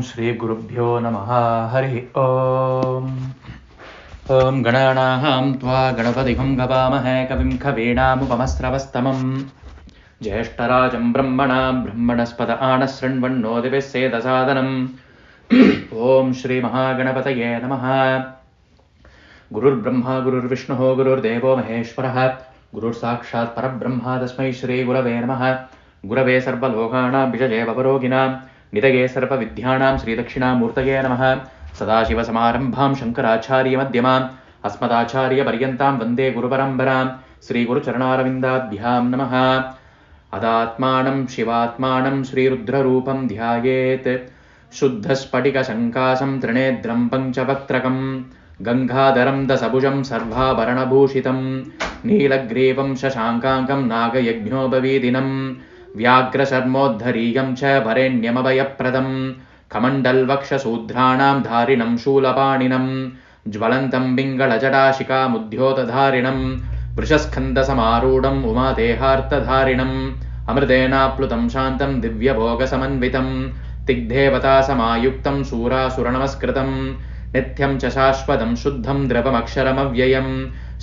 ಶ್ರೀ ಗುರುಭ್ಯೋ ನಮಃ. ಹರಿ ಓಂ. ಓಂ ಗಣಾನಾಂ ತ್ವಾ ಗಣಪತಿಂ ಗವಾಮಹೇ ಕವಿಂ ಕವೀನಾಮುಪಮಸ್ರವಸ್ತಮಂ ಜ್ಯೇಷ್ಠರಾಜಂ ಬ್ರಹ್ಮಣಸ್ಪದ ಆನಶೃಣ್ವನ್ನೋದಿಭಿः ಸೇದಸಾದನಂ. ಓಂ ಶ್ರೀ ಮಹಾಗಣಪತಯೇ ನಮಃ. ಗುರುರ್ಬ್ರಹ್ಮ ಗುರುರ್ವಿಷ್ಣುಃ ಗುರುರ್ದೇವೋ ಮಹೇಶ್ವರಃ ಗುರುರ್ಸಾಕ್ಷಾತ್ ಪರಬ್ರಹ್ಮ ತಸ್ಮೈ ಶ್ರೀ ಗುರವೇ ನಮಃ. ಗುರವೇ ಸರ್ವಲೋಕಾನಾಂ ವಿಷಜೇ ಭವರೋಗಿಣಾಂ ನಿಧಯೇ ಸರ್ವವಿದ್ಯಾನಾಂ ಶ್ರೀದಕ್ಷಿಣಾಮೂರ್ತಯೇ ನಮಃ. ಸದಾಶಿವಸಮಾರಂಭಾಂ ಶಂಕರಾಚಾರ್ಯಮಧ್ಯಮಾಂ ಅಸ್ಮದಾಚಾರ್ಯಪರ್ಯಂತಾಂ ವಂದೇ ಗುರುಪರಂಪರಾಂ. ಶ್ರೀಗುರುಚರಣಾರವಿಂದಾಭ್ಯಾಂ ನಮಃ. ಅದಾತ್ಮಾನಂ ಶಿವಾತ್ಮಾನಂ ಶ್ರೀರುದ್ರರೂಪಂ ಧ್ಯಾಯೇತ್. ಶುದ್ಧಸ್ಫಟಿಕಶಂಕಾಸಂ ತ್ರಿನೇತ್ರಂ ಪಂಚವಕ್ತ್ರಕಂ ಗಂಗಾಧರಂ ದಸಭುಜಂ ಸರ್ವಾಭರಣಭೂಷಿತಂ ನೀಲಗ್ರೀವಂ ಶಶಾಂಕಾಂಕಂ ನಾಗಯಜ್ಞೋಪವೀದಿನಂ ವ್ಯಾಘ್ರಶರ್ಮೋದ್ಧರೀಯಂ ಚ ವರೆಣ್ಯಮಭಯಪ್ರದಂ ಕಮಂಡಲ್ವಕ್ಷಸೂದ್ರಾಣಾಂ ಧಾರಿಣಂ ಶೂಲಪಾಣಿನಂ ಜ್ವಲಂತಂ ಪಿಂಗಳಜಟಾಶಿಖಾಮುದ್ಯೋತಧಾರಿಣಂ ವೃಷಸ್ಕಂದಸಮಾರೂಢಂ ಉಮಾದೇಹಾರ್ತಧಾರಿಣಂ ಅಮೃತೇನಾಪ್ಲುತಂ ಶಾಂತಂ ದಿವ್ಯಭೋಗಸಮನ್ವಿತಂ ತಿಗ್ದೇವತಾಸಮಾಯುಕ್ತಂ ಶೂರಾಸುರನಮಸ್ಕೃತಂ ನಿತ್ಯಂ ಚ ಶಾಶ್ವತಂ ಶುದ್ಧಂ ದ್ರವಮಕ್ಷರಮವ್ಯಯಂ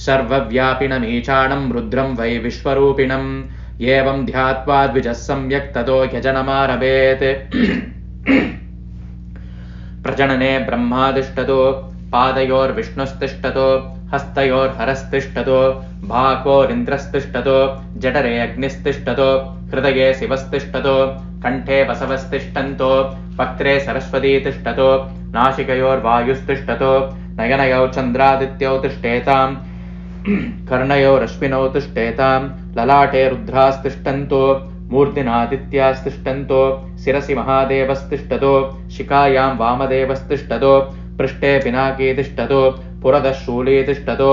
ಸರ್ವವ್ಯಾಪಿನಮೀಚಾಣಂ ರುದ್ರಂ ವೈ ವಿಶ್ವರೂಪಿಣಂ ಏವಂ ಧ್ಯಾತ್ವಾ ದ್ವಿಜಃ ಸಮ್ಯಕ್ ತतो ಹ್ಯಜನಮಾರಭೇತ್. ಪ್ರಜನನೆ ಬ್ರಹ್ಮಾದಿಷ್ಟತೋ ಪಾದಯೋರ್ವಿಷ್ಣುಸ್ತಿಷ್ಠತೋ ಹಸ್ತಯೋರ್ಹರಸ್ತಿಷ್ಠತೋ ಭಾಕೋರಿಂದ್ರಸ್ತಿಷ್ಠತೋ ಜಠರೆ ಅಗ್ನಿಸ್ತಿಷ್ಠತೋ ಹೃದಯೇ ಶಿವಸ್ತಿಷ್ಠತೋ ಕಂಠೆ ವಸವಸ್ತಿಷ್ಠಂತೋ ವಕ್ತ್ರೆ ಸರಸ್ವತೀ ತಿಷ್ಠತೋ ನಾಸಿಕಯೋರ್ವಾಯುಸ್ತಿಷ್ಠತೋ ನಯನಯೌ ಚಂದ್ರಾದಿತ್ಯೌ ತಿಷ್ಠೇತಾಂ ಕರ್ಣಯೋ ರಶ್ಮಿನೌ ತಿಷ್ಠೇತಾಂ ಲಲಾಟೆ ರುದ್ರಾಸ್ತಿಷ್ಠಂತೋ ಮೂರ್ಧ್ನಿನಾದಿತ್ಯಾಸ್ತಿಷ್ಠಂತೋ ಶಿರಸಿ ಮಹಾದೇವಸ್ತಿಷ್ಠತೋ ಶಿಖಾಯಾಂ ವಾಮದೇವಸ್ತಿಷ್ಠತೋ ಪೃಷ್ಠೆ ಪಿನಾಕೀ ತಿಷ್ಠತೋ ಪುರದಃ ಶೂಲೀ ತಿಷ್ಠತೋ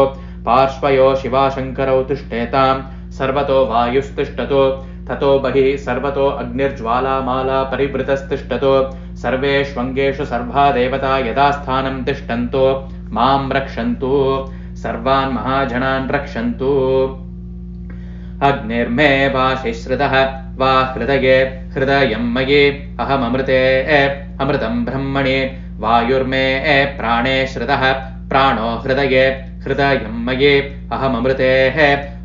ಪಾರ್ಶ್ವಯೋ ಶಿವಾಶಂಕರೌ ತಿಷ್ಠೇತಾಂ ಸರ್ವತೋ ವಾಯುಸ್ತಿಷ್ಠತೋ ತತೋ ಬಹಿಃ ಸರ್ವತೋ ಅಗ್ನಿರ್ಜ್ವಾಲಾಮಾಲಾ ಪರಿವೃತಸ್ತಿಷ್ಠತೋ ಸರ್ವೇಷ್ವಂಗೇಷು ಸರ್ವಾ ದೇವತಾ ಯಥಾಸ್ಥಾನಂ ತಿಷ್ಠಂತೋ ಮಾಂ ರಕ್ಷಂತು ಸರ್ವಾನ್ ಮಹಾಜನಾನ್ ರಕ್ಷಂತು. ಅಗ್ನಿರ್ಮೇ ವಾಶಿಶ್ರಿತಃ ವಾ ಹೃದಯೇ ಹೃದಯಂ ಮಯಿ ಅಹಮೃತೆ ಅಮೃತಂ ಬ್ರಹ್ಮಣಿ ವಾಯುರ್ಮೇ ಪ್ರಾಣೇ ಶ್ರಿತಃ ಪ್ರಾಣೋ ಹೃದಯೇ ಹೃದಯಂ ಮಯಿ ಅಹಮೃತೆ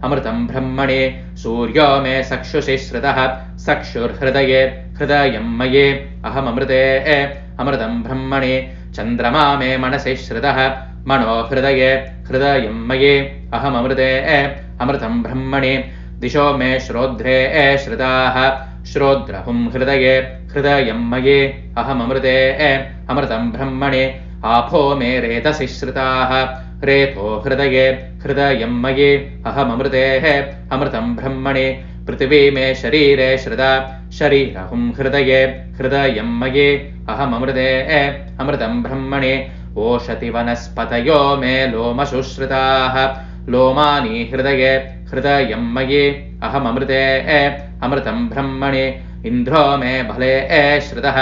ಅಮೃತಂ ಬ್ರಹ್ಮಣಿ ಸೂರ್ಯೋ ಮೇ ಚಕ್ಷುಷಿ ಶ್ರಿತಃ ಚಕ್ಷುರ್ಹೃದಯೇ ಹೃದಯಂ ಮಯಿ ಅಹಮೃತೆ ಅಮೃತಂ ಬ್ರಹ್ಮಣಿ ಚಂದ್ರಮಾ ಮೇ ಮನಸಿ ಶ್ರಿತಃ ಮನೋ ಹೃದಯೇ ಹೃದಯಂ ಮಯಿ ಅಹಮೃತೆ ಅಮೃತಂ ಬ್ರಹ್ಮಣಿ ದಿಶೋ ಮೇ ಶ್ರೋಧ್ರೇ ಶ್ರಿತಾಃ ಶ್ರೋದ್ರಹುಂ ಹೃದಯೇ ಹೃದಯಂ ಮಯಿ ಅಹಮೃತೆ ಅಮೃತಂ ಬ್ರಹ್ಮಣಿ ಆಪೋ ಮೇ ರೇತಸಿ ಶ್ರಿತಾಃ ರೇತೋ ಹೃದಯೇ ಹೃದಯಂ ಮಯಿ ಅಹಮೃತೆ ಅಮೃತಂ ಬ್ರಹ್ಮಣಿ ಪೃಥಿವೀ ಮೇ ಶರೀರೇ ಶ್ರಿತಾ ಶರೀರಹುಂ ಹೃದಯೇ ಹೃದಯಂ ಮಯಿ ಅಹಮೃತೆ ಅಮೃತಂ ಬ್ರಹ್ಮಣಿ ಓಷತಿ ವನಸ್ಪತಯೋ ಮೇ ಲೋಮಶುಶ್ರಿತಾಃ ಲೋಮಾನಿ ಹೃದಯೇ ಹೃದಯಂ ಮಯಿ ಅಹಮೃತೆ ಅಮೃತಂ ಬ್ರಹ್ಮಣಿ ಇಂದ್ರೋ ಮೇ ಬಲೇ ಶ್ರಿತಃ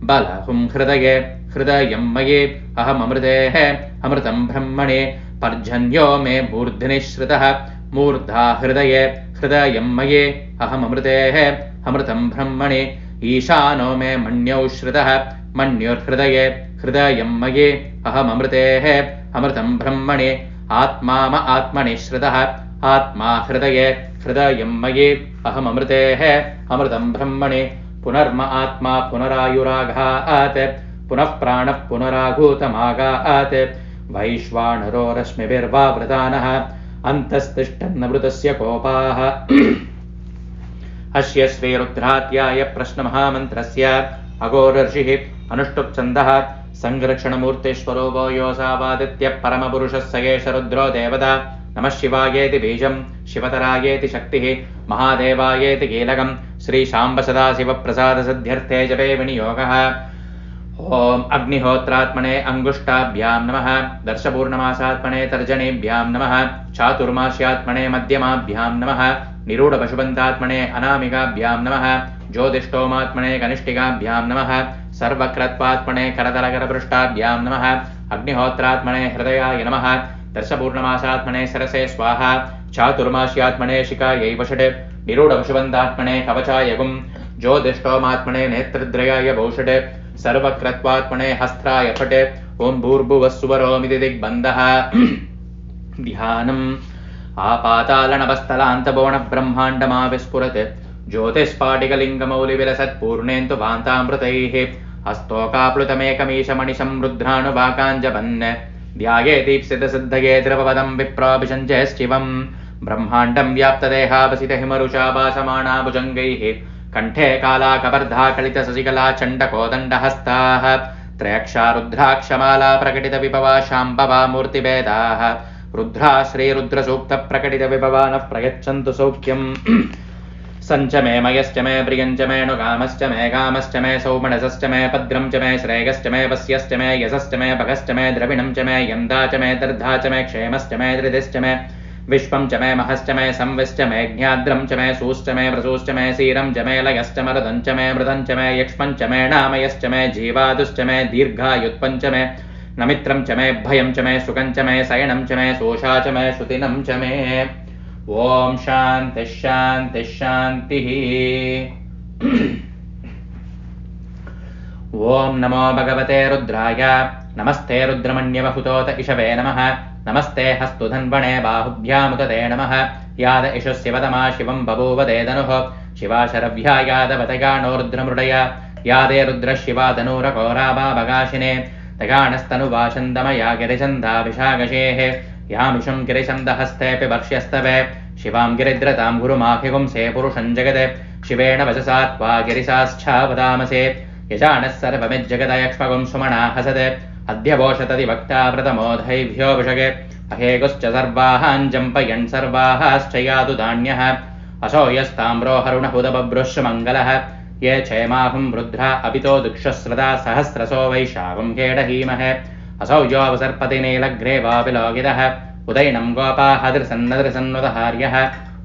ಬಲಹುಂ ಹೃದಯೇ ಹೃದಯಂ ಮಯಿ ಅಹಮೃತೆ ಅಮೃತಂ ಬ್ರಹ್ಮಣಿ ಪರ್ಜನ್ಯೋ ಮೇ ಮೂರ್ಧ್ನಿ ಶ್ರಿತಃ ಮೂರ್ಧಾ ಹೃದಯೇ ಹೃದಯಂ ಮಯಿ ಅಹಮೃತೆ ಅಮೃತಂ ಬ್ರಹ್ಮಣಿ ಈಶಾನೋ ಮೇ ಮಣ್ಯೌ ಶ್ರಿತಃ ಮಣ್ಯುರ್ಹೃದಯೇ ಹೃದಯಂ ಮಯಿ ಅಹಮೃತೆ ಅಮೃತಂ ಬ್ರಹ್ಮಣಿ ಆತ್ಮಾಮ ಆತ್ಮನಿ ಶ್ರಿತಃ ಆತ್ಮಾ ಹೃದಯೇ ಹೃದಯಂ ಮಯಿ ಅಹಮೃತೆ ಅಮೃತಂ ಬ್ರಹ್ಮಣಿ ಪುನರ್ಮ ಆತ್ಮ ಪುನರಾಯುರಾಘಾತ್ ಪುನಃ ಪ್ರಾಣಃ ಪುನರಾಘೂತಮಾಗಾತ್ ವೈಶ್ವಾನರೋ ರಶ್ಮಿಭಿರ್ವಾವೃತಾನಃ ಅಂತಸ್ತಿಷ್ಠನ್ನಮೃತಸ್ಯ ಕೋಪಾಃ. ಅಸ್ಯ ಶ್ರೀರುದ್ರಾಧ್ಯಾಯ ಪ್ರಶ್ನಮಹಾಮಂತ್ರಸ್ಯ ಅಘೋರರ್ಷಿಃ ಅನುಷ್ಠುಪ್ ಛಂದಃ ಸಂರಕ್ಷಣಮೂರ್ತಿಶ್ವರೋ ವೋ ಯೋಸಾವಾದಿತ್ಯಃ ಪರಮಪುರುಷಃ ಸ ಏಷ ರುದ್ರೋ ದೇವತಾ. ನಮಃ ಶಿವಾಯೇತಿ ಬೀಜಂ ಶಿವತರಾಯೇತಿ ಶಕ್ತಿಃ ಮಹಾದೇವಾಯೇತಿ ಕೀಲಕಂ ಶ್ರೀಶಾಂಬ ಸದಾಶಿವಪ್ರಸಾದ ಸಿದ್ಧ್ಯರ್ಥೇ ಜಪೇ ವಿನಿಯೋಗಃ. ಓಂ ಅಗ್ನಿಹೋತ್ರಾತ್ಮನೆ ಅಂಗುಷ್ಟಾಭ್ಯಾಂ ನಮಃ ದರ್ಶಪೂರ್ಣಮಾಸಾತ್ಮನೆ ತರ್ಜನೇಭ್ಯಾಂ ನಮಃ ಚಾತುರ್ಮಾಸ್ಯಾತ್ಮನೆ ಮಧ್ಯಮಾಭ್ಯಾಂ ನಮಃ ನಿರೂಢಪಶುಪಂತಾತ್ಮನೆ ಅನಾಮಿಕಾಭ್ಯಾಂ ನಮಃ ಜ್ಯೋತಿಷ್ಠೋಮಾತ್ಮನೆ ಕನಿಷ್ಠಿಕಾಭ್ಯಾಂ ನಮಃ ಸರ್ವಕ್ರತ್ವಾತ್ಮನೆ ಕರತಲಕರಪೃಷ್ಠಾಭ್ಯಾಂ ನಮಃ ಅಗ್ನಿಹೋತ್ರಾತ್ಮನೆ ಹೃದಯಾಯ ನಮಃ ದರ್ಶಪೂರ್ಣಮಾಸಾತ್ಮನೆ ಸರಸೆ ಸ್ವಾಹ ಚಾತುರ್ಮಾಸ್ಯಾತ್ಮನೆ ಶಿಖಾಯೈ ವಷಟ್ ನಿರೂಢಪಶುಪಂತಾತ್ಮನೆ ಕವಚಾಯ ಗುಂ ज्योतिष्ठोमात्मने नेत्रद्रयाय भौषटे सर्वक्रत्वात्मने हस्त्राय फटे ओम भूर्भुवः सुवरोमिति दिग्बन्धः ध्यानम् आपातालनभस्थलान्तबोणब्रह्माण्डमाविस्फुरत् ज्योतिस्फाटिकलिङ्गमौलिविलसत्पूर्णेन्तु भान्तामृतैः हस्तोकाप्लुतमेकमीशमणिशं रुद्रानुवाकाञ्जबन् ध्याये दीप्सितसिद्धये द्रवपदं विप्राभिषञ्जयश्चिवम् ब्रह्माण्डं व्याप्तदेहावसितहिमरुषा भासमाना भुजङ्गैः कण्ठे कालाकबर्धा कलितशशिकला चण्डकोदण्डहस्ताः त्रयक्षा रुद्राक्षमाला प्रकटितविभवा शाम्भवा मूर्तिभेदाः रुद्रा श्रीरुद्रसूक्तप्रकटितविभवा नः प्रयच्छन्तु सौख्यम् सञ्च मे मयश्च मे प्रियञ्च मे नुकामश्च मे कामश्च मे सौमनसश्च मे पद्रं च मे श्रेयश्च मे वस्यश्च मे यशश्च मे भगश्च मे द्रविणं च मे यन्दा च मे दर्धा च मे क्षेमश्च मे धृतिश्च मे विश्वं च मे महश्च मे संविश्च मे ज्ञाद्रं च मे सूश्च मे प्रसूश्च मे सीरं च मे लयश्च मरुदं च मे मृदं च मे यक्ष्मं च मे नामयश्च मे जीवादुश्च मे दीर्घायुत्पं च मे नमित्रं च मे भयं च मे सुखं च मे शयनं च मे सोषा च मे श्रुतिनं च मे ओम शांति शांति शांतिः ओम नमो भगवते रुद्राय नमस्ते रुद्रमण्यवहुतोत इषवे नमः नमस्ते हस्तुधन्वणे बाहुभ्यामुदते नमः याद इषुस्यवतमा शिवं बभूवदेदनुः शिवा शरव्या यादवतगानो रुद्रमृडया यादे रुद्रशिवा धनुरघोराभाभगाशिने तगाणस्तनुवाचन्दमया गिरिचन्दाभिषागशेः यामिषं गिरिचन्दहस्तेऽपि वर्ष्यस्तवे शिवां गिरिद्रतां गुरुमाभिगुंसे पुरुषं जगदे शिवेण वचसा त्वा गिरिशाश्चावदामसे यजानः सर्वमिज्जगदयक्ष्मगुं सुमना हसते अध्यवोषतति वक्ता व्रतमोधैभ्योऽभिषगे अहेगुश्च सर्वाहाञ्जम्पयन् सर्वाहाश्च यातु धान्यः असो यस्ताम्रो हरुणहुदबभ्रुश्मङ्गलः ये क्षेमाहुं रुद्रा अपितो दुक्षस्रदा सहस्रसो वैशाखं केडहीमहे असौ योऽवसर्पतिनीलग्रेवापिलोकितः उदैनं गोपाहदृसन्नदृसन्नुदहार्यः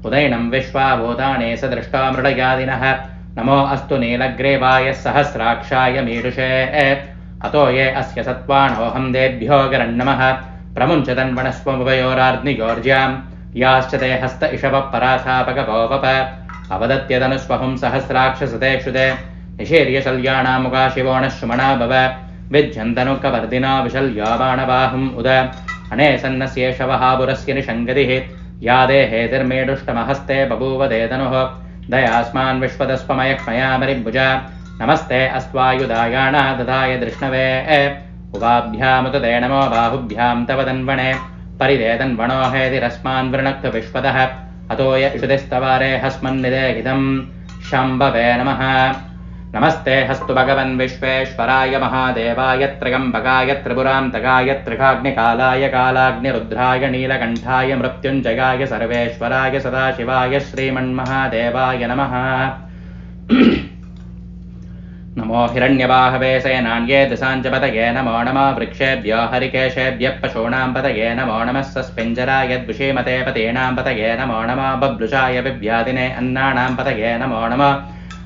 उदैनं विश्वाभूताने स दृष्टा मृडयादिनः नमो अस्तु नीलग्रेवाय सहस्राक्षाय मीडुषे अतो ये अस्य सत्त्वाणोऽहं देभ्यो गरन्नमः प्रमुञ्च तन्वणस्वमुभयोरार्निगोर्ज्यां याश्च ते हस्त इषवः पराथापकपोपप अवदत्यदनुस्वहुं सहस्राक्षसते क्षुते निशीर्यशल्याणामुगा शिवोणः सुमना भव विध्यन्तनुकवर्दिना विशल्या बाणबाहुम् उद अने सन्नस्येषवहापुरस्य निषङ्गतिः या देहेतिर्मेडुष्टमहस्ते बभूव देदनुः दयास्मान् विश्वदस्पमयक्ष्मयामरिभुजा नमस्ते अस्त्वायुधायाणा ददाय दृष्णवे उभाभ्यामुदते नमो बाहुभ्यां तव तन्वणे परिदेतन्वणो हेतिरस्मान् वृणक्तु विश्वतः अतो य इषुतिस्तवारे हस्मन्निदेहितं शम्भवे नमः नमस्ते हस्तु भगवन् विश्वेश्वराय महादेवाय त्र्यम्बकाय त्रिपुरान्तकाय त्रिकाग्निकालाय कालाग्निरुद्राय नीलकण्ठाय मृत्युञ्जयाय सर्वेश्वराय सदाशिवाय श्रीमन्महादेवाय नमः नमो हिरण्यबाहवे सेनान्ये दिशाञ्चपतये नमो नमः वृक्षेभ्यो हरिकेशेभ्यः पशूनां पतये नमो नमः सस्पिञ्जराय द्विषीमते पतीनां पतये नमो नमः बभ्रुषाय विव्यादिने अन्नानां पतये नमो नमः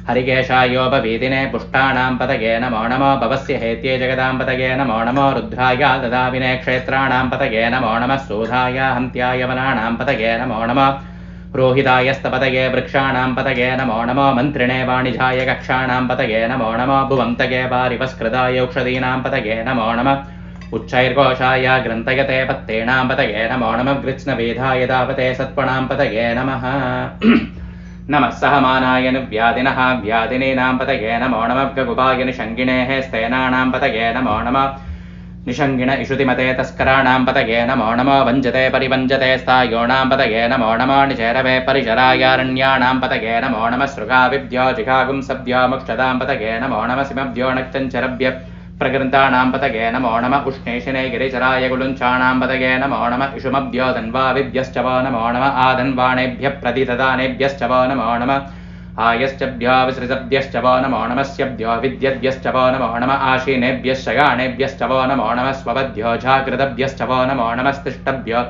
हरिकेशायोपवीदिने पुष्टानां पतये नमो नमो भवस्य हेत्ये जगदां पतये नमो नमो रुद्राय ददाविने क्षेत्राणां पतये नमो नमः सूधाय हन्त्याय वनानां पतये नमो नमः रोहितायस्तपतये वृक्षाणां पतये नमो नमो मन्त्रिणे वाणिजाय कक्षाणां पतये नमो नमो भुवन्तये वारिवस्कृताय औषधीनां पतये नमो नमः उच्चैर्घोषाय ग्रन्थयते पत्तेनां पतये नमो नमः कृत्स्नवेधाय दावते सत्त्वणां पतये नमः नमः सहमानाय व्यादिनः व्यादिनीनां पतये नमो नमः गगुपाय निषङ्गिणेः स्तेनानां पतये नमो नमः निषङ्गिण इषुतिमते तस्कराणां पतये नमो नमो वञ्जते परिवञ्जते स्थायोणां पतये नमो नमो निचरवे परिचरायारण्याणां पतये नमो नमः सृगाविभ्यो जिघागुं सभ्यो मुक्षतां पतये नमो नमः सिमभ्यो नक्तञ्चरभ्य प्रकृतानां पतये नमो नमः उष्णेशिने गिरिचराय गुलुञ्चाणां पतये नमो नमः इषुमभ्यो धन्वाविभ्यश्च वो नमो नमः आधन्वाणेभ्यः प्रतिददानेभ्यश्च वो नमो नमः आयश्चभ्यो विसृजभ्यश्च वो नमो नमः स्यभ्यो विद्यभ्यश्च वो नमो नमः आशीनेभ्यश्च गाणेभ्यश्च वो नमो नमः स्वभद्भ्यो जागृतभ्यश्च वो नमो नमः स्तिष्ठभ्यो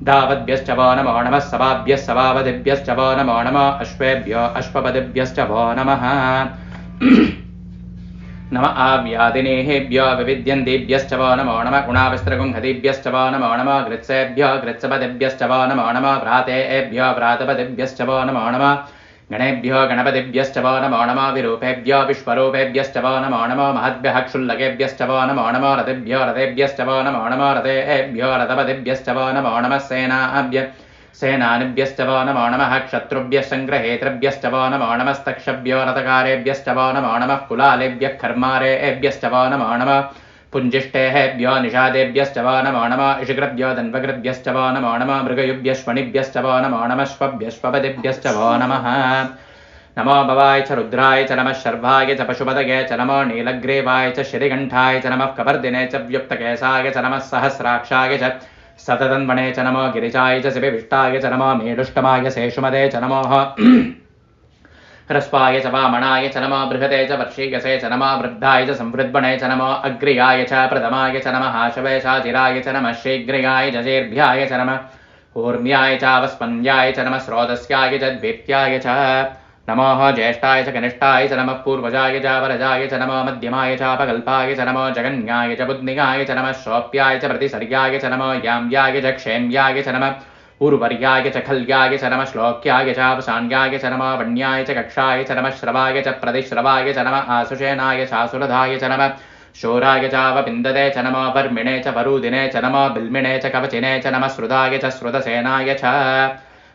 धावद्भ्यश्च वो नमो नमः सवाभ्यः सवावदिभ्यश्च वो नमो नमः अश्वेभ्यो अश्वपदिभ्यश्च वो नमः नम आव्यादिनेभ्यो विविद्यन्तेभ्यश्च वो नमो नमः गुणाविस्त्रगुंहतिभ्यश्च वो नमो नमः गृत्सेभ्यो गृत्सपदिभ्यश्च वो नमो नमः भ्रातेभ्यो भ्रातपदिभ्यश्च वो नमो नमः गणेभ्यो गणपतिभ्यश्च वो नमो नमो विरूपेभ्यो विश्वरूपेभ्यश्च वो नमो नमो महद्भ्यः क्षुल्लकेभ्यश्च वो नमो नमो रथेभ्यो रथेभ्यश्च वो नमो नमो रथेभ्यो रथपतिभ्यश्च वो नमो नमः सेनानिभ्यश्च वो नमो नमः क्षत्रुभ्यः सङ्ग्रहेतृभ्यश्च वो नमो नमस्तक्षभ्यो रथकारेभ्यश्च वो नमो नमः कुलालेभ्यः कर्मारेभ्यश्च वो नमो नमः पुञ्जिष्टेभ्यो निषादेभ्यश्च वो नमो नमः इषुकृभ्यो दन्वकृभ्यश्च वो नमो नमः मृगयुभ्यश्वनिभ्यश्च वो नमो नमः श्वभ्यश्वपतिभ्यश्च वो नमः नमो भवाय च रुद्राय च नमः शर्वाय च पशुपतये च नमो नीलग्रीवाय च श्रीकण्ठाय च नमः कपर्दिने च व्युक्तकेशाय च नमः सहस्राक्षाय च सततन्वणे च नमो गिरिजाय च शिविष्टाय च नमो मेढुष्टमाय शेषुमते च नमो ह्रस्वाय च वामणाय च नमो बृहते च वर्षीयसे च नमो वृद्धाय च संवृद्वणे च नमो अग्र्याय च प्रथमाय च नमः शवेशाचिराय च नमः शीघ्रयाय च चेर्भ्याय च नमः ऊर्म्याय च वस्पन्द्याय च नमः स्रोतस्याय च द्वीप्याय च नमो ज्येष्ठाय च कनिष्ठाय च नमः पूर्वजाय च वरजाय च नमो मध्यमाय च अपकल्पाय च नमो जगन्याय च बुद्धिगाय च नमः श्रोप्याय च प्रतिसर्याय च नमो याम्याय च क्षेम्याय च नमः उर्वर्याय च खल्याय च नमः श्लोक्याय च अपसान्याय च नमः वण्याय च कक्षाय च नमः श्रवाय च प्रतिश्रवाय च नमः आसुषेनाय चासुरधाय च नमः शोराय चावपिन्दते च नमो वर्मिणे च वरुदिने च नमो बिल्मिणे च कवचिने च नमः श्रुताय च श्रुतसेनाय च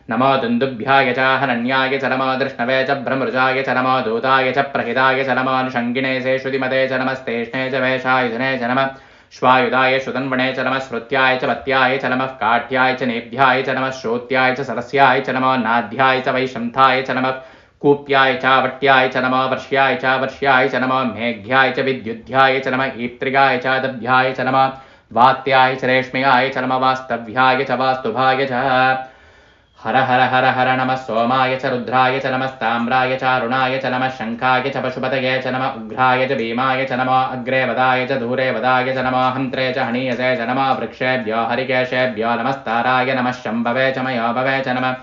नमो दुन्दुभ्याय च हनन्याय च नमो दृष्णवे च भ्रमृजाय च नमो दूताय च प्रहिताय च नमो अनुषङ्गिणे से श्रुतिमते च नमस्तेष्णे च वेषायुधने च नमः श्वायुधाय श्रुतन्वणे च नमः श्रुत्याय च पत्याय च नमः काठ्याय च नेभ्याय च नमः श्रोत्याय च सरस्याय च नमो नाध्याय च वैशन्थाय च नमः कूप्याय च वट्याय च नमो वर्ष्याय च नमो मेघ्याय च विद्युद्ध्याय च नमः ईप्त्रिगाय च दभ्याय च नमः वात्याय च रेष्म्याय च नमः वास्तव्याय च वास्तुभाय च हर हर हर हर नमः सोमाय च रुद्राय च नमस्ताम्राय च अरुणाय च नमः शङ्खाय च पशुपतये च नमः उग्राय च भीमाय च नमः अग्रे वदाय च दूरे वदाय च नमः हन्त्रे च हनीयसे च नमः वृक्षेभ्यो हरिकेशेभ्यो नमस्ताराय नमः शम्भवे च मयोभवे च नमः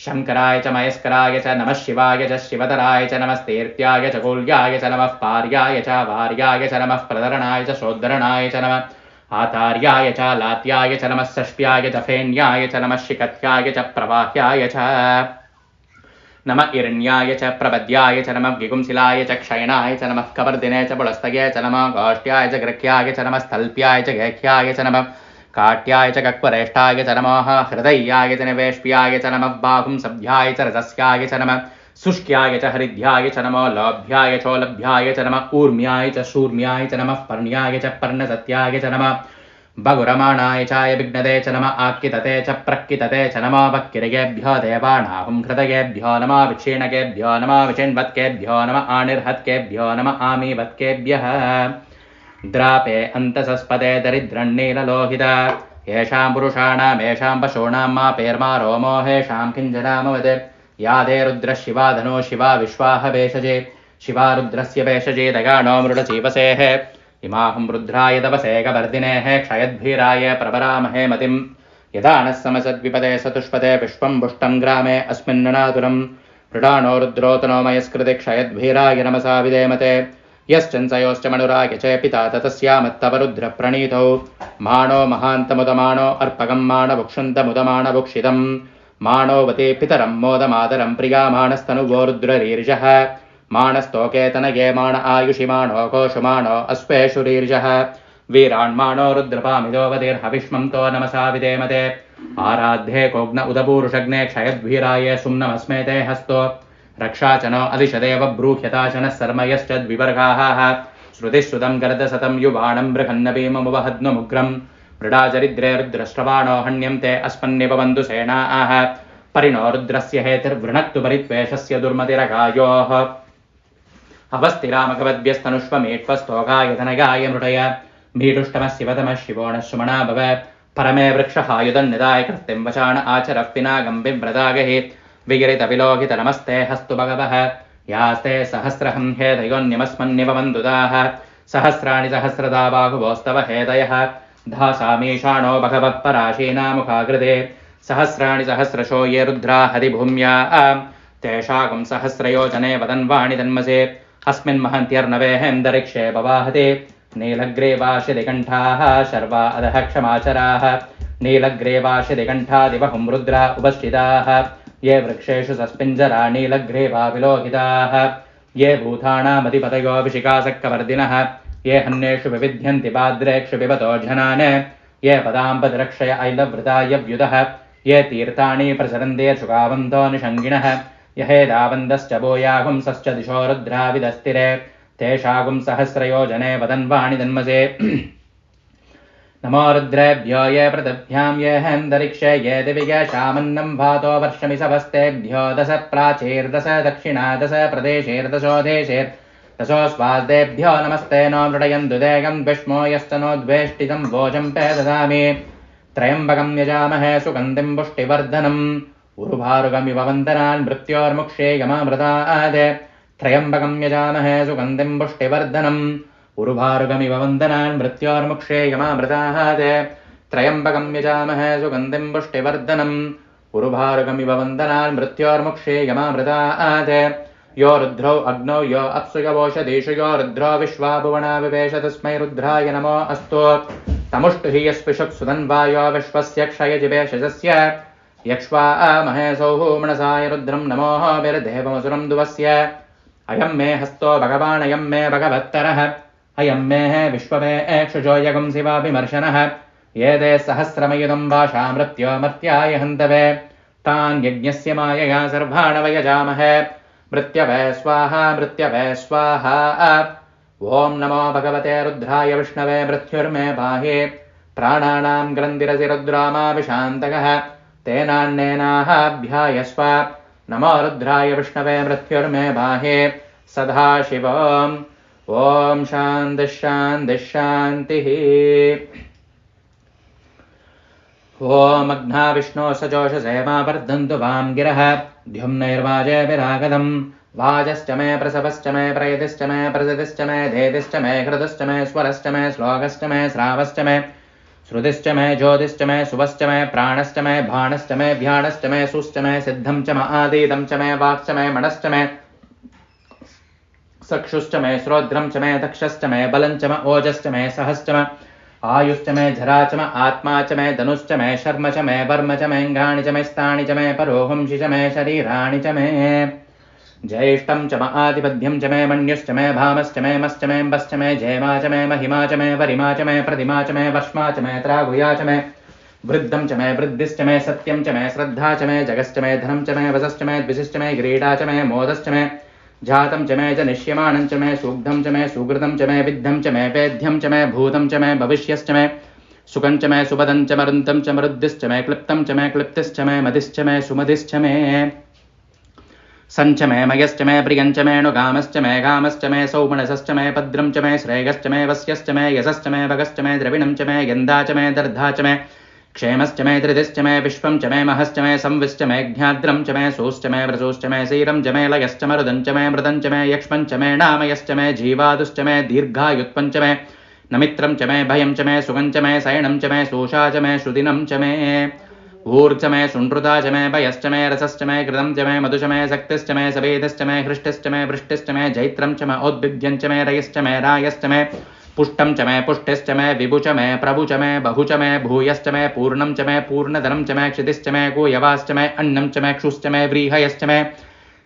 शङ्कराय च मयस्कराय च नमः शिवाय च शिवतराय च नमस्तेर्त्याय च कूल्याय च नमः पार्याय च वार्याय च नमः प्रदरणाय च शोद्धरणाय च नमः आतार्याय च लात्याय च नमः षष्ट्याय च फेन्याय च नमः शिखत्याय च प्रवाह्याय च नमः इरण्याय च प्रपद्याय च नमः विगुंसिलाय च क्षयणाय च नमः कपर्दिने च पुलस्तये च नमः गोष्ट्याय च गृह्याय च नमः स्थल्प्याय च गेह्याय च नमः काट्याय च कक्वरेष्ठाय च नमः हृदयाय च निवेश्याय च नमः बाहुंसभ्याय च रजस्याय च नमः शुष्क्याय च हरिद्याय च नमो लोभ्याय चोलभ्याय च नमः ऊर्म्याय च शूर्म्याय च नमः पर्ण्याय च पर्णसत्याय च नमः बगुरमाणाय चाय विघ्नते च नमः आक्कितते च प्रक्कितते च नमः वक्किरयेभ्यो देवानाहुं हृदयेभ्यो नमः विक्षीणकेभ्यो नमः विचिन्वत्केभ्यो नमः आनिर्हत्केभ्यो नमः आमीवत्केभ्यः द्रापे अन्तसस्पदे दरिद्रन्नीललोहित येषां पुरुषाणामेषां पशूनां मापेर्मा रोमो हेषां किञ्जनामवदे यादे रुद्रः शिवा धनो शिवा विश्वाह भेषजे शिवा रुद्रस्य भेषजे दगाणो मृडचीवसेः इमाहं रुद्राय तपसे कवर्दिनेः क्षयद्भीराय प्रवरामहे मतिं यदा नः समसद्विपदे सतुष्पदे पुष्पं पुष्टं ग्रामे अस्मिन्ननातुरं मृडाणो रुद्रोतनो मयस्कृते क्षयद्भीराय नमसा विधेमते यश्चंसयोश्च मनुराय च पिता ततस्यामत्तव रुद्रप्रणीतौ माणो महान्तमुदमाणो अर्पगं माणभुक्षन्तमुदमाणभुक्षितम् माणोवते पितरं मोदमादरं प्रियामाणस्तनुवो रुद्ररीर्षः माणस्तोकेतनये माण आयुषि माणो कोशुमाणो अश्वेषुरीर्षः वीराण्माणो रुद्रपामिदोवतिर्हविष्मं तो नमसा विधेमते आराध्ये कोग्न उदपूरुषग्ने क्षयद्वीराय सुम्नमस्मेते हस्तो रक्षाचनो अधिशदेव ब्रूह्यताशनः सर्मयश्च द्विवर्गाः श्रुतिश्रुतं गर्दसतं युवाणं बृहन्नभीममुपहद्नुमुग्रम् मृडाचरिद्रे रुद्रश्रवाणो हण्यन्ते अस्मन्निव बन्धुसेनाः परिणो रुद्रस्य हेतिर्वृणक्तु परित्वेषस्य दुर्मतिरगायोः अवस्थिरामकवद्भ्यस्तनुष्वमेट्वस्तोगाय धनगाय मृडय मीडुष्टमः शिवतमः शिवो नः सुमना भव परमे वृक्षहायुधन्निदाय कृत्तिं वचान आचरः पिनागं बिभ्रदागहि विगिरितविलोहितनमस्ते हस्तु भगवः यास्ते सहस्रहं हेतयोन्यमस्मन्निव बन्धुदाः सहस्राणि सहस्रदा बाहुवोस्तव हेतयः धासामीशाणो भगवः पराशीनामुखाकृते सहस्राणि सहस्रशो ये रुद्रा हरिभूम्या तेषाकं सहस्रयोजने वदन्वाणि तन्मसे अस्मिन् महन्त्यर्णवेहेन्दरिक्षे पवाहते नीलग्रीवाशिदिकण्ठाः शर्वा अधः क्षमाचराः नीलग्रीवाशिदिकण्ठादिवहुं रुद्रा उपस्थिताः ये वृक्षेषु सस्पिञ्जरा नीलग्रीवा विलोहिताः ये भूतानामधिपतयो विशिखासक्कवर्दिनः ये हन्येषु विविध्यन्ति पाद्रेक्षु पिबतो जनान् ये पदाम्बतिरक्षय ऐलवृताय व्युदः ये तीर्थानि प्रसरन्ते शुकावन्तो निषङ्गिणः यहेदावन्दश्च भूयागुंसश्च दिशो रुद्राविदस्तिरे तेषागुं सहस्रयोजने वदन्वाणि जन्मसे नमो रुद्रेभ्यो ये पृथिभ्यां ये हन्तरिक्षे ये दिविगेषामन्नं भातो वर्षमिसवस्तेभ्यो दश प्राचीर्दश दक्षिणा दश प्रदेशेर्दशो देशेर्दशो स्वादेभ्यो नमस्ते नो मृडयन्तु देगं विष्मो यश्च नो द्वेष्टितं वोचं पे ददामि त्रयम्बकं यजामहे सुगन्धिं पुष्टिवर्धनम् उरुभारुगमिव वन्दनान् मृत्योर्मुक्षेयमामृतात् त्रयम्बकं यजामहे सुगन्धिं पुष्टिवर्धनम् उरुभारुगमिव वन्दनान् मृत्योर्मुक्षेयमामृतात् त्रयम्बकं यजामहे सुगन्धिं पुष्टिवर्धनम् उरुभारुगमिव वन्दनान् मृत्योर्मुक्षेयमामृतात् यो रुद्रौ अग्नौ यो अप्सुयवोषधीषु यो रुद्रो विश्वा भुवना विवेश तस्मै रुद्राय नमो अस्तु तमुष्टुहि यस्पिषुक्सुधन्वायो विश्वस्य क्षयजिवेशजस्य यक्ष्वा महेशौः मनसाय रुद्रं नमोः विरदेवमसुरं दुवस्य अयं मे हस्तो भगवान् अयं मे भगवत्तरः अयं मे विश्वमे क्षुजो यगुं शिवाभिमर्शनः ये ते सहस्रमयुधं भाषा मृत्योमर्त्याय हन्तवे तान् यज्ञस्य मायया सर्वाणवयजामहे मृत्यवे स्वाहा ॐ नमो भगवते रुद्राय विष्णवे मृत्युर्मे पाहि प्राणानां ग्रन्थिरसि रुद्रामाभिशान्तकः तेनान्नेनाहाभ्यायस्व नमो रुद्राय विष्णवे मृत्युर्मे पाहि सदाशिवम् ॐ शान्तिः ॐ अग्ना विष्णो सजोषसे मा वर्धन्तु वां गिरः द्युम्नैर्वाजे विरागदम् वाजश्च मे प्रसवश्च मे प्रयतिश्च मे प्रसतिश्च मे धेतिश्च मे हृदश्च मे स्वरश्च मे श्लोकश्च मे श्रावश्च मे श्रुतिश्च मे ज्योतिश्च मे सुवश्च मे प्राणश्च मे भाणश्च मे भ्याणश्च मे सुश्च मे सिद्धं च म आदीतं च मे वाक्च मे मनश्च मे चक्षुश्च मे श्रोत्रं च मे दक्षश्च मे बलं च म ओजश्च मे सहश्च मे आयुश्च मे झरा च म आत्मा च मे धनुश्च मे शर्म च मे वर्म च मेऽङ्गानि च मे स्थानि च मे परोहुंषि च मे शरीराणि च मे ज्येष्ठं च म आदिपद्यं च मे मन्युश्च मे भामश्च मे मश्च मे अम्बश्च मे जयमा च मे महिमा च मे वरिमा च मे प्रतिमा च मे वर्ष्मा च मे त्रागुया च मे वृद्धं च मे वृद्धिश्च मे सत्यं च मे श्रद्धा च मे जगश्च मे धनं च मे वसश्च मे द्विषश्च मे क्रीडा च मे मोदश्च मे जातं च मे जनिष्यमानं च मे सूग्धं च मे सुकृतं च मे विद्धं च मे वेद्यं च मे भूतं च मे भविष्यश्च मे सुखं च मे सुपदं च मरुन्तं च मरुद्धिश्च मे क्लिप्तं च मे क्लिप्तिश्च मे मदिश्च मे सुमदिश्च मे सञ्च मे मयश्च मे प्रियञ्च मे नुगामश्च मे गामश्च मे सौमनसश्च मे पद्रं च मे श्रेयश्च मे वस्यश्च मे यशश्च मे भगश्च मे द्रविणं च मे यन्दा च मे दर्धा च मे क्षेमश्च मे धृतिश्च मे विश्वं च मे महश्च मे संविश्च मे ज्ञाद्रं च मे सोश्च मे व्रसोश्च मे सीरं च मे लयश्च मरुदं च मे मृदं च मे यक्ष्मं च मे नामयश्च मे जीवादुश्च मे दीर्घायुत्वं च मे नमित्रं च मे भयं च मे सुगं च मे शयनं च मे सोषा च मे श्रुदिनं च मे ऊर्च मे सुनृता च मे भयश्च मे रसश्च मे कृतं च मे मधुच मे शक्तिश्च मे सवेदश्च मे हृष्टिश्च मे वृष्टिश्च मे जैत्रं च मे औद्भिद्यं च मे रयश्च मे रायश्च मे पुष्टं च मे पुष्टिश्च मे विभु च मे प्रभु च मे बहु च मे भूयश्च मे पूर्णं च मे पूर्णधनं च मे क्षितिश्च मे गोयवाश्च मे अन्नं च मे क्षुश्च मे व्रीहयश्च मे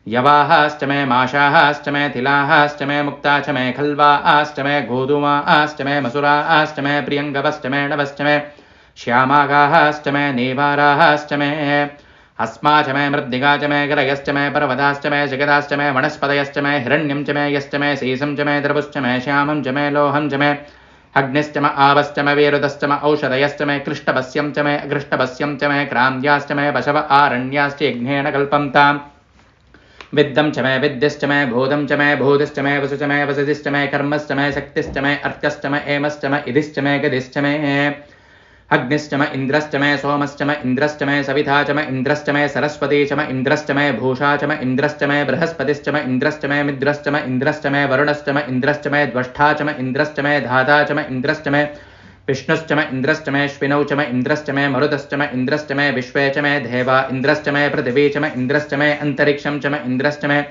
यवाहाश्च मे माशाश्च मे थिलाहाश्च मे मुक्ता च मे खल्वाश्च मे गोधूमाश्च मे मसुराश्च मे प्रियङ्गवश्च मे नवश्च मे श्यामागाश्च मे नेवाराश्च मे अस्मा च मे मृद्दिगा च मे गरयश्च मे पर्वताश्च मे जगदाश्च मे वनस्पतयश्च मे हिरण्यं च मे यश्च मे सीसं च मे द्रवश्च मे श्यामं च मे लोहं च मे अग्निश्च मे आवश्च मे वेरुदश्च मे औषधयश्च मे कृष्टभस्यं च मे अकृष्टभस्यं च मे क्रान्त्याश्च मे पशव आरण्याश्च यज्ञेन कल्पन्ताम् विद्धं च मे विद्यश्च मे भूतं च मे भूतिश्च मे वसु च मे वसतिश्च मे कर्मश्च मे शक्तिश्च मे अर्कश्च मे एमश्च मे इदिश्च मे गदिश्च मे अग्निश्च मे इन्द्रश्च मे सोमश्च मे इन्द्रश्च मे सविता च मे इन्द्रश्च मे सरस्वती च मे इन्द्रश्च मे भूषा च मे इन्द्रश्च मे बृहस्पतिश्च मे इन्द्रश्च मे मिद्रश्च मे इन्द्रश्च मे वरुणश्च मे इन्द्रश्च मे द्वष्टा च मे इन्द्रश्च मे धाता च मे इन्द्रश्च मे विष्णुश्च मे इन्द्रश्च मे श्विनौ च मे इन्द्रश्च मे मरुतश्च मे इन्द्रश्च मे विश्वे च मे देवा इन्द्रश्च मे पृथिवी च मे इन्द्रश्च मे अन्तरिक्षं च मे इन्द्रश्च मे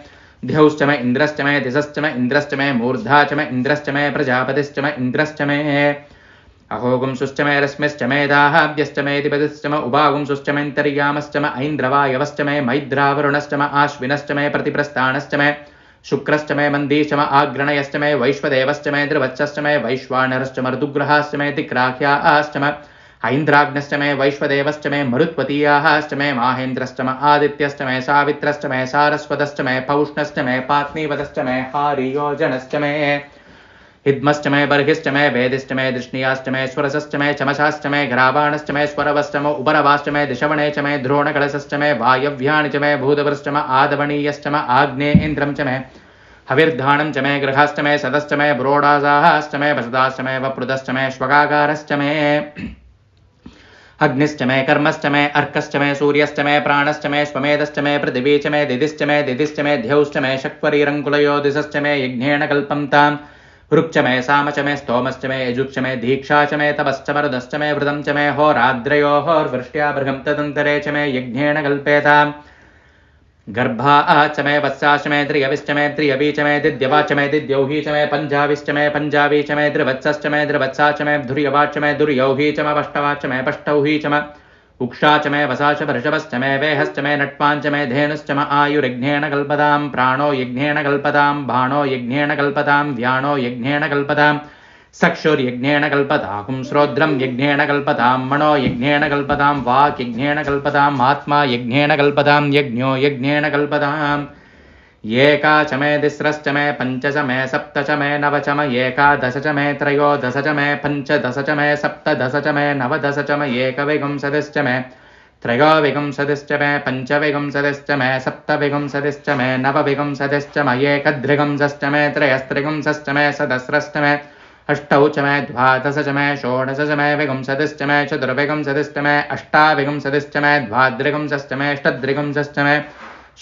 द्यौश्च मे इन्द्रश्च मे दिशश्च मे इन्द्रश्च मे मूर्धा च मे इन्द्रश्च मे प्रजापतिश्च मे इन्द्रश्च मे अहोगुंसुश्च मे रश्मिश्च मे दाहाभ्यश्च मे दिपतिश्च म उभागुंसुश्च मेऽन्तर्यामश्च म ऐन्द्रवायवश्च मे मैद्रावरुणश्च म आश्विनश्च मे प्रतिप्रस्थानश्च मे शुक्रश्च मे मन्दीश्च म आग्रणयश्च मे वैश्वदेवश्च मे द्रवच्छश्च मे वैश्वानरश्च मरुदुग्रहाश्च मे दिक्राह्याश्च म ऐन्द्राग्नश्च मे वैश्वदेवश्च मे मरुत्वतीयाश्च मे माहेन्द्रश्च म आदित्यश्च मे सावित्रश्च मे सारस्वतश्च मे पौष्णश्च मे पात्नीवतश्च मे हारियोजनश्च मे हिद्मश्च मे बर्हिश्च मे वेदिश्च मे दृष्णियाश्च मे स्वरसश्च मे चमसाश्च मे घ्रावाणश्च मे स्वरवश्च मे उपरवाश्च मे दिशवणे च मे द्रोणकलशश्च मे वायव्यानि च मे भूतवृश्च मे आदवणीयश्च मे आग्नेयेन्द्रं च मे हविर्धानं च मे गृहश्च मे सदश्च मे ब्रोडासाश्च मे वसदाश्च मे वप्रुदश्च मे श्वगाकारश्च मे अग्निश्च मे कर्मश्च मे अर्कश्च मे सूर्यश्च मे प्राणश्च मे स्वमेधश्च मे पृथिवी च मे दिदिश्च मे ध्यौश्च मे शक्वरीरङ्कुलयो दिशश्च मे यज्ञेन कल्पं ताम् ऋक्च मे साम च मे स्तोमश्च मे यजुक्ष मे दीक्षा च मे तपश्च मरुदश्च मे वृतं च मे होराद्रयोर्वृष्ट्या बृहं तदन्तरे च मे यज्ञेन कल्पेताम् गर्भा च मे वत्साश्च मे त्रियविश्च मे त्रियवी च मे दिद्यवाच मे दिद्यौही च मे पञ्जाविश्च मे पञ्जावी च मे द्रिवत्सश्च मे द्रिवत्सा च मे धुर्यवाच मे दुर्यौही च मे पष्टवाच मे पष्टौही च मे उक्षा च मे वसा च वृषभश्च मे वेहश्च मे नट्पाञ्च मे धेनुश्च मे आयुर्यज्ञेन कल्पतां प्राणो यज्ञेन कल्पतां बाणो यज्ञेन कल्पतां व्याणो यज्ञेन कल्पतां सक्षुर्यज्ञेन कल्पतां श्रोत्रं यज्ञेन कल्पतां मनो यज्ञेन कल्पतां वाक् यज्ञेन कल्पताम् आत्मा यज्ञेन कल्पतां यज्ञो यज्ञेन कल्पताम् एका च मे तिस्रश्च मे पञ्च च मे सप्त च मे नव च मे एकादश च मे त्रयोदश च मे पञ्चदश च मे सप्तदश च मे नवदश च मे एकविंशतिश्च मे त्रयोविंशतिश्च मे पञ्चविंशतिश्च मे सप्तविंशतिश्च मे नवविंशतिश्च मे एकदृगंशश्च मे त्रयस्त्रिगंशश्च मे सदस्रश्च मे अष्टौ च मे द्वादश च मे षोडश च मे विंशतिश्च मे चतुर्विंशतिश्च मे अष्टाविंशतिश्च मे द्वाद्रिगंशश्च मे अष्टद्रिगंशश्च मे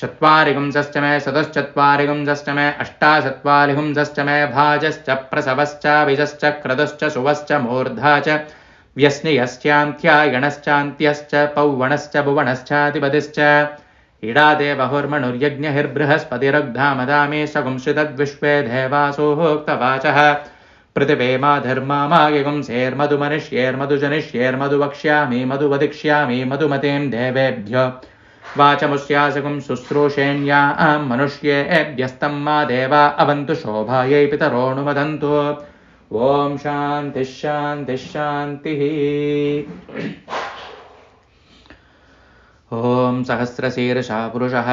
चत्वारिगुंशश्च मे सदश्चत्वारिगुंशश्च मे अष्टाचत्वारिगुंशश्च मे भाजश्च प्रसवश्च बीजश्च क्रतुश्च सुवश्च मूर्धा च व्यस्नियश्चान्त्यायणश्चान्त्यश्च पौवणश्च भुवनश्चाधिपतिश्च इडादेवहुर्मनुर्यज्ञहिर्बृहस्पतिरग्धामदामे सगुंसितद्विश्वे देवासोक्तवाचः पृथिवे मा धर्मा मागिगुंसेर्मधुमनुष्येर्मधुजनिष्येर्मधु वक्ष्यामि मधुवदिक्ष्यामि मधुमतीं देवेभ्यो वाचमुष्यासकुं शुश्रूषेण्यां मनुष्येभ्यस्तं मा देवा अवन्तु शोभायै पितरोऽनुमदन्तु ॐ शान्तिः शान्तिः शान्तिः ॐ सहस्रशीर्षा पुरुषः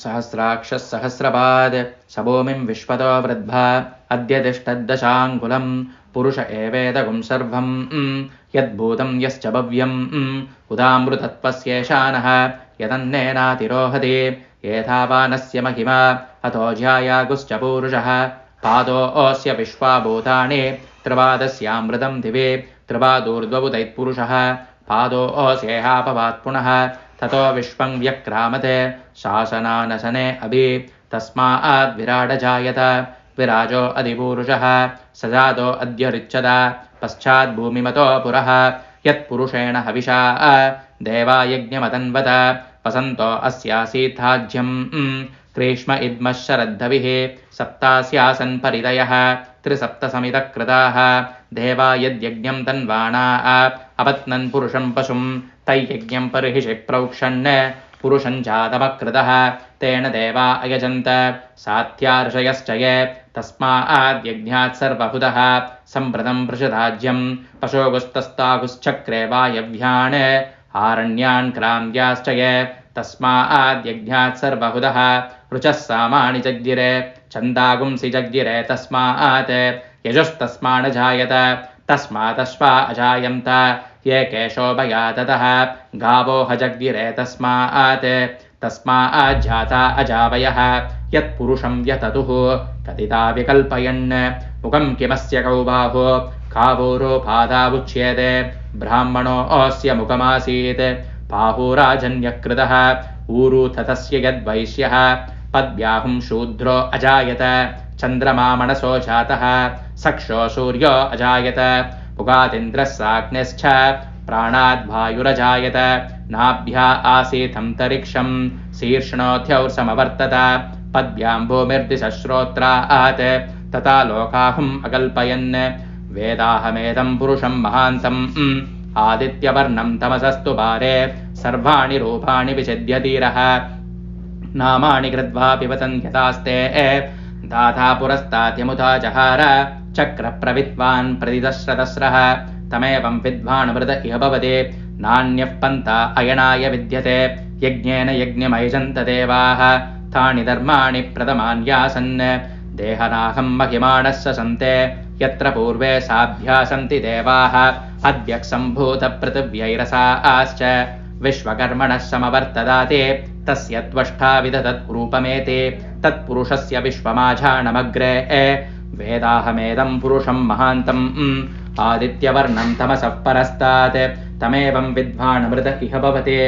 सहस्राक्षः सहस्रपाद स भूमिं विश्वतो वृद्ध्वा अद्य तिष्ठद्दशाङ्कुलं पुरुष एवेदगुं सर्वं यद्भूतं यश्च भव्यं उदामृतत्वस्येषानः यदन्नेनातिरोहति येथावानस्य महिमा अतो ज्यायागुश्च पूरुषः पादोऽस्य विश्वाभूतानि त्रिपादस्यामृतं दिवे त्रिपादोर्ध्वभूतैत्पुरुषः पादोऽस्येहापवात् पुनः ततो विश्वं व्यक्रामते शासनानशने अभि तस्माद्विराडजायत विराजो अधिपूरुषः स जातो अद्य ऋच्छद पश्चाद्भूमिमतो पुरः यत्पुरुषेण हविषा देवा यज्ञमतन्वत वसन्तो अस्यासीथाज्यं ग्रीष्म इद्मः शरद्धविः सप्तास्यासन् परितयः त्रिसप्तसमितः कृताः देवा यद्यज्ञं तन्वाना अपत्नन् पुरुषं पशुं तैयज्ञं पर्हिषि प्रौक्षन् पुरुषं जातमकृतः तेन देवा अयजन्त सात्या ऋषयश्च ये तस्माद्यज्ञात् सर्वहुतः सम्प्रतं पृषदाज्यं पशोगुस्तस्तागुश्चक्रे वायव्यान् आरण्यान् क्रान्त्याश्च ये तस्माद्यज्ञात् सर्वहुतः ऋचः सामानि जग्गिरे छन्दागुंसि जग्गिरे तस्मात् यजुस्तस्मानजायत तस्मादश्वा अजायन्त ये केशोभया ततः गावो हजग्गिरे तस्माज्जाता अजावयः यत्पुरुषं व्यततुः कथिता विकल्पयन् मुखं किमस्य कौ बाहो गावोरोपादावुच्येते ब्राह्मणोऽस्य मुखमासीत् बाहुराजन्यकृतः ऊरुथतस्य यद्वैश्यः पद्व्याहुं शूद्रो अजायत चन्द्रमा मनसो जातः सक्षो सूर्यो अजायत पुगादिन्द्रः साग्निश्च प्राणाद्वायुरजायत नाभ्या आसीथन्तरिक्षं शीर्ष्णोऽध्यौर्समवर्तत पद्भ्यां भूमिर्दिशश्रोत्रात् तथा लोकाहुम् अकल्पयन् वेदाहमेदं पुरुषं महान्तम् आदित्यवर्णं तमसस्तु पारे सर्वाणि रूपाणि विचिद्यतीरः नामानि कृत्वा पिबतन्त्यतास्ते दाता पुरस्ताद्यमुता जहार चक्रप्रविद्वान् प्रतिदस्रतस्रः तमेवं विद्वानमृत इह भवति नान्यः पन्था अयनाय विद्यते यज्ञेन यज्ञमयजन्त देवाः तानि धर्माणि प्रथमान्यासन् देहनाहं महिमानः सन्ते यत्र पूर्वे साभ्यासन्ति देवाः अद्यक्सम्भूतपृथिव्यैरसाश्च विश्वकर्मणः समवर्तदाते तस्य त्वष्टा विदधत् रूपमेते तत्पुरुषस्य विश्वमाझानमग्रे वेदाहमेदं पुरुषं महान्तम् आदित्यवर्णं तमसः परस्तात् तमेवं विद्वानमृत इह भवति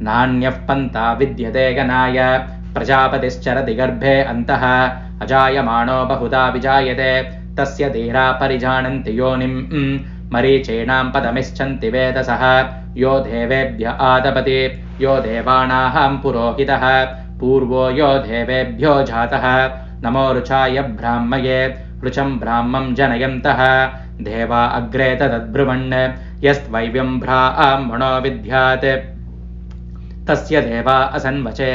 नान्यः पन्था विद्यते गणाय प्रजापतिश्चरति गर्भे अन्तः अजायमानो बहुधा विजायते तस्य धीरा परिजानन्ति योनिं मरीचीणां पदमिच्छन्ति वेदसः यो देवेभ्य आदपति यो देवानां पुरोहितः पूर्वो यो देवेभ्यो जातः नमो ऋचाय ब्राह्मये ऋचं ब्राह्मं जनयन्तः देवा अग्रे तदद्ब्रुवन् यस्त्वैव्यं ब्राह्मणो विद्यात् तस्य देवा असन्वचे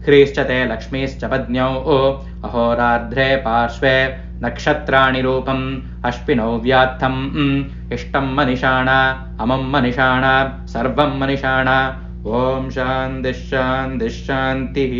ह्रीश्च ते लक्ष्मीश्च पत्न्यौ अहोरार्ध्रे पार्श्वे नक्षत्राणि रूपम् अश्विनौ व्यात्थम् इष्टं मनिषाणा अमं मनिषाणा सर्वं मनिषाणा ॐ शान्तिः शान्तिः शान्तिः।